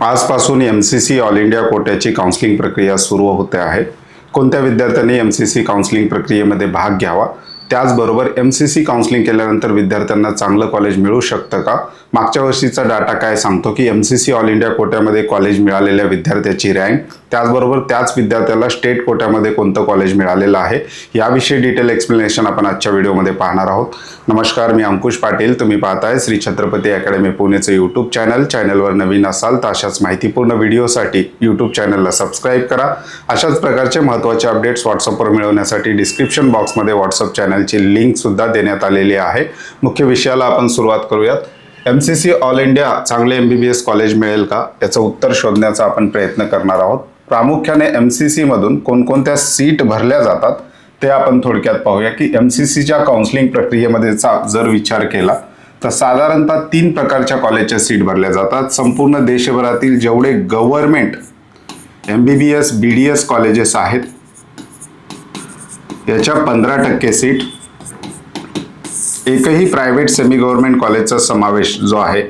आजपासून MCC all India कोट्याची counselling प्रक्रिया सुरू होते आहे. कोणत्या विद्यार्थ्यांनी MCC काउन्सिलिंग प्रक्रियेमध्ये भाग घ्यावा, त्याचबरोबर MCC काउन्सिलिंग केल्यानंतर विद्यार्थ्यांना चांगलं कॉलेज मिळू शकतं का, मागच्या वर्षीचा डाटा काय सांगतो की MCC ऑल इंडिया कोट्यामध्ये कॉलेज मिळालेल्या विद्यार्थ्याची रँक, त्याचबरोबर त्याच विद्यार्थ्याला स्टेट कोट्यामध्ये कोणतं कॉलेज मिळालेलं आहे याविषयी डिटेल एक्सप्लेनेशन आपण आजच्या व्हिडिओमध्ये पाहणार आहोत. नमस्कार, मी अंकुश पाटील. तुम्ही पाहताय श्री छत्रपती अकॅडमी पुणेचे यूट्यूब चॅनलवर नवीन असाल तर अशाच माहितीपूर्ण व्हिडिओसाठी यूट्यूब चॅनलला सबस्क्राईब करा. अशाच प्रकारचे महत्त्वाचे अपडेट्स व्हॉट्सअपवर मिळवण्यासाठी डिस्क्रिप्शन बॉक्समध्ये व्हॉट्सअप चॅनलची लिंक सुद्धा देण्यात आलेली आहे. मुख्य विषयाला आपण सुरुवात करूयात. MCC ऑल इंडिया चांगले MBBS कॉलेज मिळेल का, याचं उत्तर शोधण्याचा आपण प्रयत्न करणार आहोत. प्रामुख्याने MCC मधून कोणकोणत्या सीट भरल्या जातात ते आपण थोडक्यात पाहूया की MCCच्या काउन्सिलिंग प्रक्रियेमध्ये जर विचार केला तर साधारणतः 3 प्रकारच्या कॉलेजच्या सीट भरल्या जातात. संपूर्ण देशभरातील जेवढे गव्हर्नमेंट MBBS BDS कॉलेजेस आहेत याच्या 15% सीट, एकही प्रायव्हेट सेमी गव्हर्नमेंट कॉलेजचा समावेश जो आहे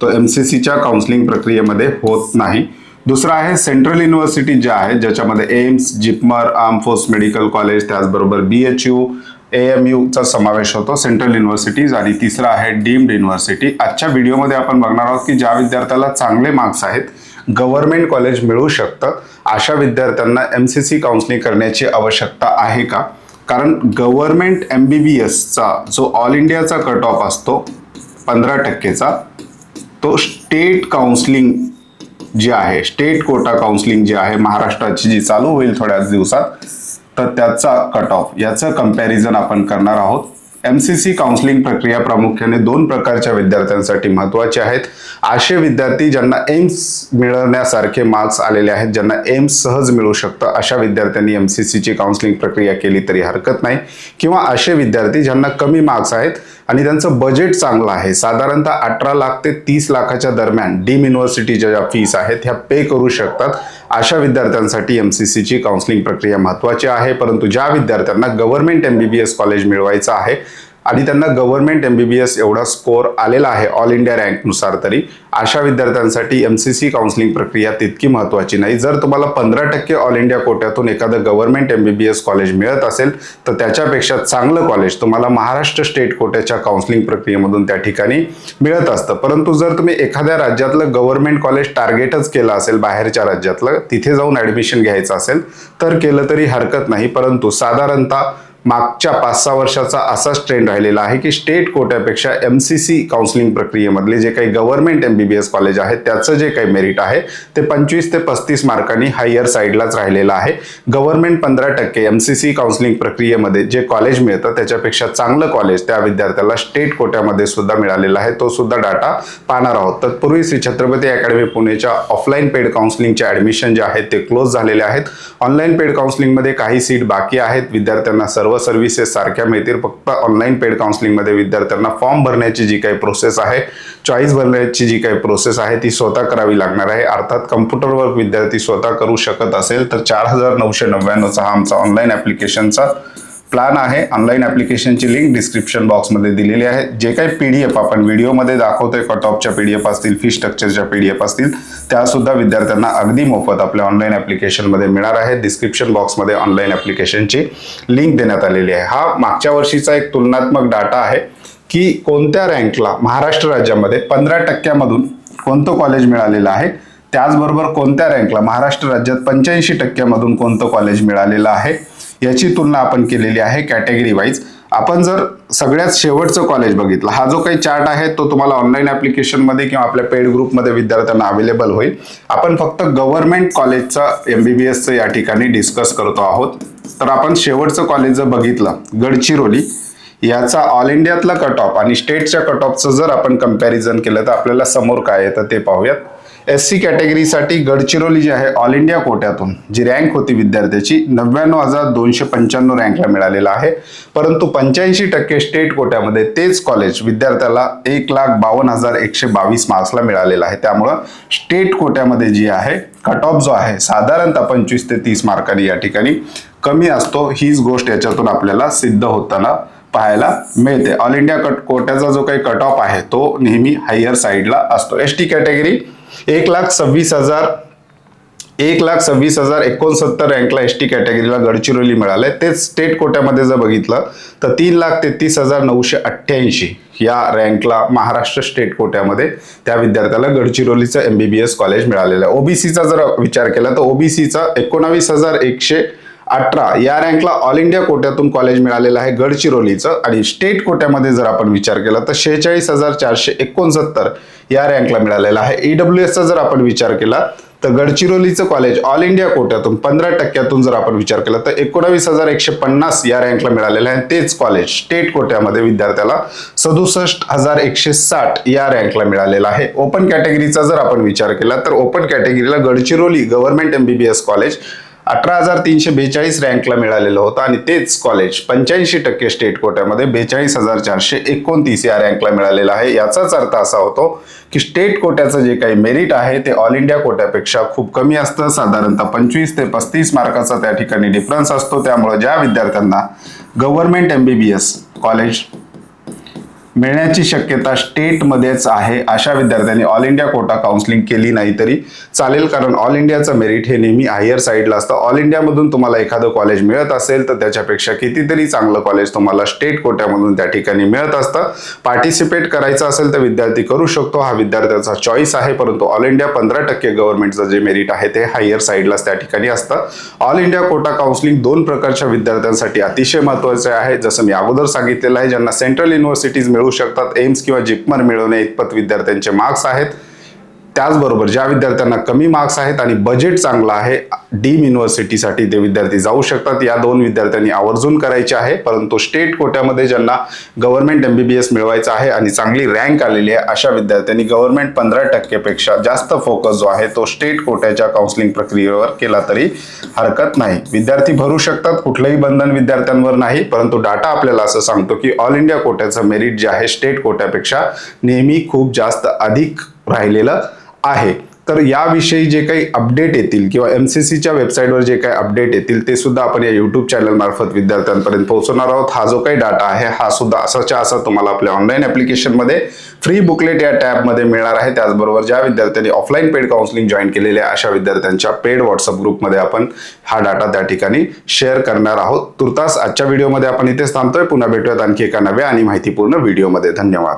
तो MCCच्या काउन्सिलिंग प्रक्रियेमध्ये होत नाही. दुसरा आहे सेंट्रल युनिव्हर्सिटी ज्या आहेत ज्याच्यामध्ये AIIMS, JIPMER, arm force medical college, त्याचबरोबर BHU, AMU चा समावेश होतो, सेंट्रल युनिव्हर्सिटीज. आणि तिसरा आहे डीम्ड युनिव्हर्सिटी. आजच्या व्हिडिओमध्ये आपण बघणार आहोत की ज्या विद्यार्थ्याला चांगले मार्क्स आहेत, गव्हर्नमेंट कॉलेज मिळू शकतं, अशा विद्यार्थ्यांना MCC काउन्सिलिंग करण्याची आवश्यकता आहे का? कारण गव्हर्नमेंट MBBSचा जो ऑल इंडियाचा कट ऑफ असतो 15%चा, तो स्टेट काउन्सिलिंग जी आहे, स्टेट कोटा काउन्सिलिंग जी आहे महाराष्ट्राची, जी चालू होईल थोड्याच दिवसात, तर त्याचा कट ऑफ याचं कंपॅरिझन आपण करणार आहोत. MCC काउन्सिलिंग प्रक्रिया प्रामुख्याने 2 प्रकारच्या विद्यार्थ्यांसाठी महत्त्वाचे आहेत. असे विद्यार्थी ज्यांना एम्स मिळवण्यासारखे मार्क्स आलेले आहेत, ज्यांना एम्स सहज मिळू शकतं, अशा विद्यार्थ्यांनी MCCची काउन्सिलिंग प्रक्रिया केली तरी हरकत नाही. किंवा असे विद्यार्थी ज्यांना कमी मार्क्स आहेत आणि त्यांचं बजेट चांगलं आहे, साधारणतः 18 लाख ते 30 लाखाच्या दरम्यान डीम युनिव्हर्सिटीच्या ज्या फीस आहेत ह्या पे करू शकतात, अशा विद्यार्थ्यांसाठी MCCची काउन्सिलिंग प्रक्रिया महत्त्वाची आहे. परंतु ज्या विद्यार्थ्यांना गव्हर्नमेंट MBBS कॉलेज मिळवायचं आहे आणि त्यांना गव्हर्नमेंट MBBS एवढा स्कोर आलेला आहे ऑल इंडिया रँकनुसार, तरी अशा विद्यार्थ्यांसाठी MCC काउन्सिलिंग प्रक्रिया तितकी महत्त्वाची नाही. जर तुम्हाला 15% ऑल इंडिया कोट्यातून एखादं गव्हर्नमेंट MBBS कॉलेज मिळत असेल तर त्याच्यापेक्षा चांगलं कॉलेज तुम्हाला महाराष्ट्र स्टेट कोट्याच्या काउन्सिलिंग प्रक्रियेमधून त्या ठिकाणी मिळत असतं. परंतु जर तुम्ही एखाद्या राज्यातलं गव्हर्नमेंट कॉलेज टार्गेटच केलं असेल, बाहेरच्या राज्यातलं, तिथे जाऊन ॲडमिशन घ्यायचं असेल तर केलं तरी हरकत नाही. परंतु साधारणतः मागच्या 5-6 वर्षाचा असाच ट्रेंड राहिलेला आहे की स्टेट कोट्यापेक्षा MCC काउन्सिलिंग प्रक्रियेमधले जे काही गव्हर्नमेंट MBBS कॉलेज आहे त्याचं जे काही मेरिट आहे ते 25 ते 35 मार्कांनी हायर साईडलाच राहिलेलं आहे. गव्हर्नमेंट 15% MCC काउन्सिलिंग प्रक्रियेमध्ये जे कॉलेज मिळतं त्याच्यापेक्षा चांगलं कॉलेज त्या विद्यार्थ्याला स्टेट कोट्यामध्ये सुद्धा मिळालेला आहे. तो सुद्धा डाटा पाहणार आहोत. तत्पूर्वी श्री छत्रपती अकॅडमी पुणेच्या ऑफलाईन पेड काउन्सिलिंगचे ॲडमिशन जे आहेत ते क्लोज झालेले आहेत. ऑनलाईन पेड काउन्सिलिंगमध्ये काही सीट बाकी आहेत. विद्यार्थ्यांना सर्व सर्व्हिसेस सारख्या मिळतील. फक्त ऑनलाईन पेड काउन्सिलिंग मध्ये विद्यार्थ्यांना फॉर्म भरण्याची जी काही प्रोसेस आहे, चॉईस भरण्याची जी काही प्रोसेस आहे ती स्वतः करावी लागणार आहे. अर्थात कम्प्युटरवर विद्यार्थी स्वतः करू शकत असेल तर 4999चा हा आमचा ऑनलाईन ॲप्लिकेशनचा प्लॅन आहे. ऑनलाईन ॲप्लिकेशनची लिंक डिस्क्रिप्शन बॉक्समध्ये दिलेली आहे. जे काही PDF आपण व्हिडिओमध्ये दाखवतोय, कट ऑफच्या PDF असतील, फी स्ट्रक्चरच्या PDF असतील, त्यासुद्धा विद्यार्थ्यांना अगदी मोफत आपल्या ऑनलाईन ॲप्लिकेशनमध्ये मिळणार आहे. डिस्क्रिप्शन बॉक्समध्ये ऑनलाईन ॲप्लिकेशनची लिंक देण्यात आलेली आहे. हा मागच्या वर्षीचा एक तुलनात्मक डाटा आहे की कोणत्या रँकला महाराष्ट्र राज्यामध्ये 15%मधून कोणतं कॉलेज मिळालेलं आहे, त्याचबरोबर कोणत्या रँकला महाराष्ट्र राज्यात 85%मधून कोणतं कॉलेज मिळालेलं आहे, याची तुलना आपण केलेली आहे कॅटेगरी वाईज. आपण जर सगळ्यात शेवटचं कॉलेज बघितलं, हा जो काही चार्ट आहे तो तुम्हाला ऑनलाईन ॲप्लिकेशनमध्ये किंवा आपल्या पेड ग्रुपमध्ये विद्यार्थ्यांना अवेलेबल होईल. आपण फक्त गव्हर्नमेंट कॉलेजचा MBBSचं या ठिकाणी डिस्कस करतो आहोत. तर आपण शेवटचं कॉलेज जर बघितलं, गडचिरोली, याचा ऑल इंडियातला कट ऑफ आणि स्टेटच्या कट ऑफचं जर आपण कंपॅरिझन केलं तर आपल्याला समोर काय येतं ते पाहूयात. SC कॅटेगरीसाठी गडचिरोली जी आहे ऑल इंडिया कोट्यातून जी रँक होती विद्यार्थ्याची 99,295 रँकला मिळालेला आहे. परंतु 85% स्टेट कोट्यामध्ये तेच कॉलेज विद्यार्थ्याला 1,52,122 मार्क्सला मिळालेला आहे. त्यामुळं स्टेट कोट्यामध्ये जी आहे कट ऑफ जो आहे साधारणतः 25 ते 30 मार्कांनी या ठिकाणी कमी असतो. हीच गोष्ट याच्यातून आपल्याला सिद्ध होताना पाहायला मिळते. ऑल इंडिया कोट्याचा जो काही कट ऑफ आहे तो नेहमी हायर साईडला असतो. ST कॅटेगरी 1,26,069 रँकला एसटी कॅटेगरीला गडचिरोली मिळालंय. तेच स्टेट कोट्यामध्ये जर बघितलं तर 3,33,988 या रँकला महाराष्ट्र स्टेट कोट्यामध्ये त्या विद्यार्थ्याला गडचिरोलीचं MBBS कॉलेज मिळालेलं आहे. ओबीसीचा जर विचार केला तर ओबीसीचा 19,118 या रँकला ऑल इंडिया कोट्यातून कॉलेज मिळालेलं आहे गडचिरोलीचं. आणि स्टेट कोट्यामध्ये जर आपण विचार केला तर 46,469 या रँकला मिळालेला आहे. EWSचा जर आपण विचार केला तर गडचिरोलीचं कॉलेज ऑल इंडिया कोट्यातून 15% जर आपण विचार केला तर 19,150 या रँकला मिळालेलं आहे. तेच कॉलेज स्टेट कोट्यामध्ये विद्यार्थ्याला 67,160 या रँकला मिळालेला आहे. ओपन कॅटेगरीचा जर आपण विचार केला तर ओपन कॅटेगरीला गडचिरोली गव्हर्नमेंट MBBS कॉलेज 18,342 रँकला मिळालेलं होतं आणि तेच कॉलेज 85% स्टेट कोट्यामध्ये 42,429 या रँकला मिळालेलं आहे. याचाच अर्थ असा होतो की स्टेट कोट्याचं जे काही मेरिट आहे ते ऑल इंडिया कोट्यापेक्षा खूप कमी असतं. साधारणतः 25 ते 35 मार्काचा त्या ठिकाणी डिफरन्स असतो. त्यामुळे ज्या विद्यार्थ्यांना गव्हर्नमेंट MBBS कॉलेज मिळण्याची शक्यता स्टेटमध्येच आहे अशा विद्यार्थ्यांनी ऑल इंडिया कोटा काउन्सिलिंग केली नाही तरी चालेल, कारण ऑल इंडियाचं मेरिट हे नेहमी हायर साईडला असतं. ऑल इंडियामधून तुम्हाला एखादं कॉलेज मिळत असेल तर त्याच्यापेक्षा कितीतरी चांगलं कॉलेज तुम्हाला स्टेट कोट्यामधून त्या ठिकाणी मिळत असतं. पार्टिसिपेट करायचं असेल तर विद्यार्थी करू शकतो, हा विद्यार्थ्याचा चॉईस आहे. परंतु ऑल इंडिया 15% गव्हर्नमेंटचं जे मेरिट आहे ते हायर साईडलाच त्या ठिकाणी असतं. ऑल इंडिया कोटा काउन्सिलिंग 2 प्रकारच्या विद्यार्थ्यांसाठी अतिशय महत्त्वाचे आहे. जसं मी अगोदर सांगितलेलं आहे, ज्यांना सेंट्रल युनिव्हर्सिटीज मिळू शकतात, एम्स किंवा जिपमर मिळवणे इतपत विद्यार्थ्यांचे मार्क्स आहेत. त्याचबरोबर ज्या विद्यार्थ्यांना कमी मार्क्स आहेत आणि बजेट चांगलं आहे डीम युनिव्हर्सिटीसाठी ते विद्यार्थी जाऊ शकतात. या 2 विद्यार्थ्यांनी आवर्जून करायचे आहे. परंतु स्टेट कोट्यामध्ये ज्यांना गव्हर्नमेंट MBBS मिळवायचं आहे आणि चांगली रँक आलेली आहे अशा विद्यार्थ्यांनी गव्हर्नमेंट 15% पेक्षा जास्त फोकस जो आहे तो स्टेट कोट्याच्या काउन्सिलिंग प्रक्रियेवर केला तरी हरकत नाही. विद्यार्थी भरू शकतात, कुठलंही बंधन विद्यार्थ्यांवर नाही. परंतु डाटा आपल्याला असं सांगतो की ऑल इंडिया कोट्याचं मेरिट जे आहे स्टेट कोट्यापेक्षा नेहमी खूप जास्त अधिक राहिलेलं आहे. तर याविषयी जे काही अपडेट येतील किंवा MCCच्या वेबसाईटवर जे काही अपडेट येतील ते सुद्धा आपण या YouTube चॅनल मार्फत विद्यार्थ्यांपर्यंत पोहोचवणार आहोत. हा जो काही डाटा आहे हा सुद्धा असाच्या असा तुम्हाला आपल्या ऑनलाईन ऍप्लिकेशनमध्ये फ्री बुकलेट या टॅबमध्ये मिळणार आहे. त्याचबरोबर ज्या विद्यार्थ्यांनी ऑफलाईन पेड काउन्सिलिंग जॉईन केलेले आहे अशा विद्यार्थ्यांच्या पेड व्हॉट्सअप ग्रुपमध्ये आपण हा डाटा त्या ठिकाणी शेअर करणार आहोत. तुर्तास आजच्या व्हिडिओमध्ये आपण इथेच थांबतोय. पुन्हा भेटूयात आणखी एका नव्या आणि माहितीपूर्ण व्हिडिओमध्ये. धन्यवाद.